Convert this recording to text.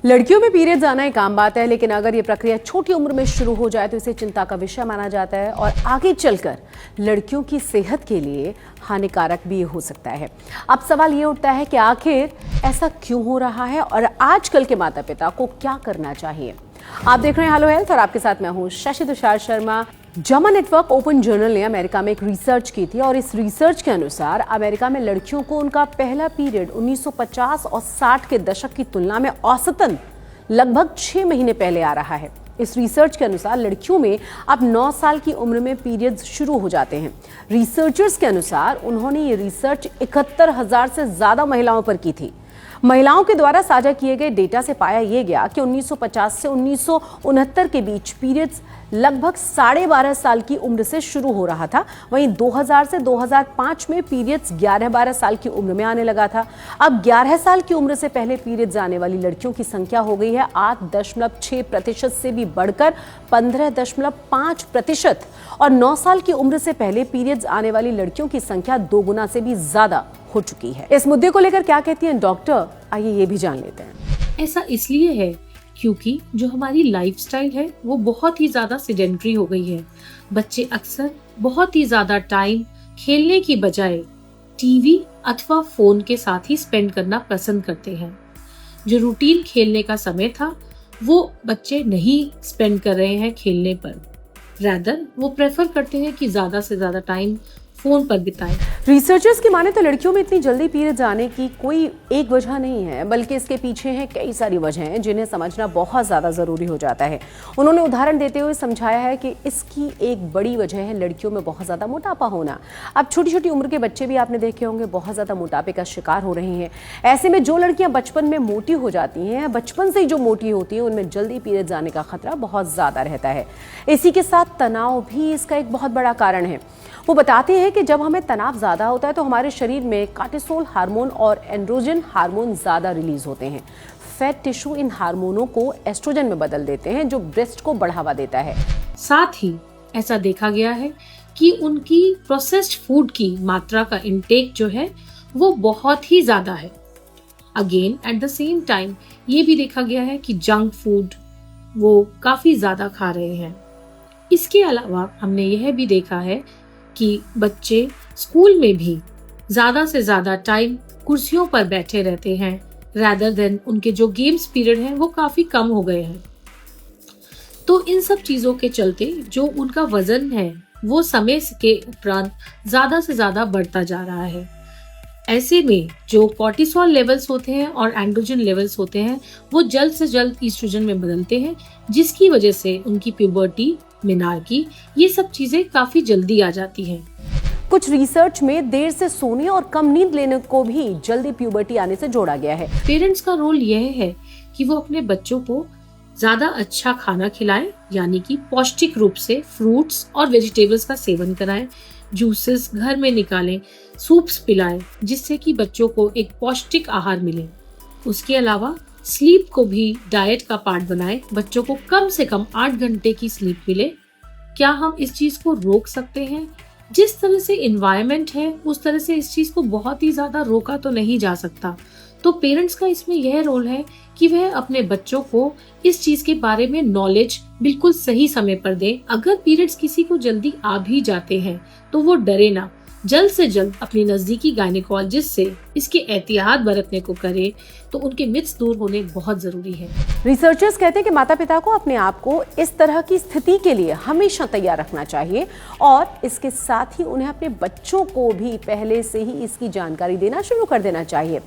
लड़कियों में पीरियड्स आना एक आम बात है, लेकिन अगर ये प्रक्रिया छोटी उम्र में शुरू हो जाए तो इसे चिंता का विषय माना जाता है और आगे चलकर लड़कियों की सेहत के लिए हानिकारक भी हो सकता है। अब सवाल ये उठता है कि आखिर ऐसा क्यों हो रहा है और आजकल के माता पिता को क्या करना चाहिए। आप देख रहे हैं हेलो हेल्थ और आपके साथ मैं हूं Shashi Tushar Sharma. Jama network open journal ने अमेरिका में एक रिसर्च की थी और इस रिसर्च के अनुसार अमेरिका में लड़कियों को उनका पहला पीरियड 1950 और 60 के दशक की तुलना में औसतन लगभग 6 महीने पहले आ रहा है। इस रिसर्च के अनुसार लड़कियों में अब 9 साल की उम्र में पीरियड्स शुरू हो जाते हैं। रिसर्चर्स के अनुसार उन्होंने ये रिसर्च 71,000 से ज्यादा महिलाओं पर की थी। महिलाओं के द्वारा साझा किए गए डेटा से पाया यह गया कि 1950 से 1969 के बीच पीरियड्स लगभग 12.5 साल की उम्र से शुरू हो रहा था। वहीं 2000 से 2005 में पीरियड्स 11-12 साल की उम्र में आने लगा था। अब 11 साल की उम्र से पहले पीरियड्स आने वाली लड़कियों की संख्या हो गई है 8.6% से भी बढ़कर 15.5% और 9 साल की उम्र से पहले पीरियड्स आने वाली लड़कियों की संख्या 2 गुना से भी ज्यादा हो चुकी है। इस मुद्दे को लेकर क्या कहती हैं डॉक्टर, आइए ये भी जान लेते हैं। ऐसा इसलिए है क्योंकि जो हमारी लाइफस्टाइल है वो बहुत ही ज्यादा सेडेंटरी हो गई है। बच्चे अक्सर बहुत ही ज्यादा टाइम खेलने की बजाय टीवी अथवा फोन के साथ ही स्पेंड करना पसंद करते हैं। जो रूटीन खेलने का समय था वो बच्चे नहीं स्पेंड कर रहे हैं खेलने पर, रादर वो प्रेफर करते हैं कि ज्यादा से ज्यादा टाइम फोन पर बिताएं। रिसर्चर्स की माने तो लड़कियों में इतनी जल्दी पीरियड्स आने की कोई एक वजह नहीं है, बल्कि इसके पीछे हैं कई सारी वजहें जिन्हें समझना बहुत ज्यादा जरूरी हो जाता है। उन्होंने उदाहरण देते हुए समझाया है कि इसकी एक बड़ी वजह है लड़कियों में बहुत ज्यादा मोटापा होना। अब छोटी छोटी उम्र के बच्चे भी आपने देखे होंगे बहुत ज्यादा मोटापे का शिकार हो रहे हैं। ऐसे में जो लड़कियां बचपन में मोटी हो जाती हैं, बचपन से ही जो मोटी होती हैं, उनमें जल्दी पीरियड्स आने का खतरा बहुत ज्यादा रहता है। इसी के साथ तनाव भी इसका एक बहुत बड़ा कारण है। वो बताते हैं कि जब हमें तनाव ज्यादा होता है तो हमारे शरीर में कार्टिसोल हार्मोन और एंड्रोजन हार्मोन ज्यादा रिलीज होते हैं। फैट टिश्यू इन हार्मोनों को एस्ट्रोजन में बदल देते हैं जो ब्रेस्ट को बढ़ावा देता है। साथ ही ऐसा देखा गया है कि उनकी प्रोसेस्ड फूड की मात्रा का इंटेक जो है वो बहुत ही ज्यादा है। Again at the same time ये भी देखा गया है कि जंक फूड वो काफी ज्यादा खा रहे हैं। इसके अलावा हमने यह भी देखा है कि बच्चे स्कूल में भी ज्यादा से ज्यादा टाइम कुर्सियों पर बैठे रहते हैं, रादर देन उनके जो गेम्स पीरियड हैं वो काफी कम हो गए हैं। तो इन सब चीजों के चलते जो उनका वजन है वो समय के उपरांत ज्यादा से ज्यादा बढ़ता जा रहा है। ऐसे में जो कॉर्टिसोल लेवल्स होते हैं और एंड्रोजन लेवल्स होते हैं वो जल्द से जल्द ईस्ट्रोजन में बदलते हैं, जिसकी वजह से उनकी प्यूबर्टी, मेनार्की, ये सब चीजें काफी जल्दी आ जाती हैं। कुछ रिसर्च में देर से सोने और कम नींद लेने को भी जल्दी प्यूबर्टी आने से जोड़ा गया है। पेरेंट्स का रोल यह है कि वो अपने बच्चों को ज्यादा अच्छा खाना खिलाएं, यानी कि पौष्टिक रूप से फ्रूट्स और वेजिटेबल्स का सेवन कराएं, जूसेस घर में निकालें, सूप्स पिलाएं, जिससे कि बच्चों को एक पौष्टिक आहार मिले। उसके अलावा स्लीप को भी डाइट का पार्ट बनाएं, बच्चों को कम से कम 8 घंटे की स्लीप मिले। क्या हम इस चीज को रोक सकते हैं? जिस तरह से एनवायरनमेंट है उस तरह से इस चीज को बहुत ही ज्यादा रोका तो नहीं जा सकता। तो पेरेंट्स का इसमें यह रोल है कि वह अपने बच्चों को इस चीज के बारे में नॉलेज बिल्कुल सही समय पर दें। अगर पीरियड्स किसी को जल्दी आ भी जाते हैं तो वो डरे ना, जल्द से जल्द अपनी नजदीकी गायनेकोलॉजिस्ट से इसके एहतियात बरतने को करे, तो उनके मिथ्स दूर होने बहुत जरूरी है। रिसर्चर्स कहते हैं कि माता पिता को अपने आप को इस तरह की स्थिति के लिए हमेशा तैयार रखना चाहिए और इसके साथ ही उन्हें अपने बच्चों को भी पहले से ही इसकी जानकारी देना शुरू कर देना चाहिए।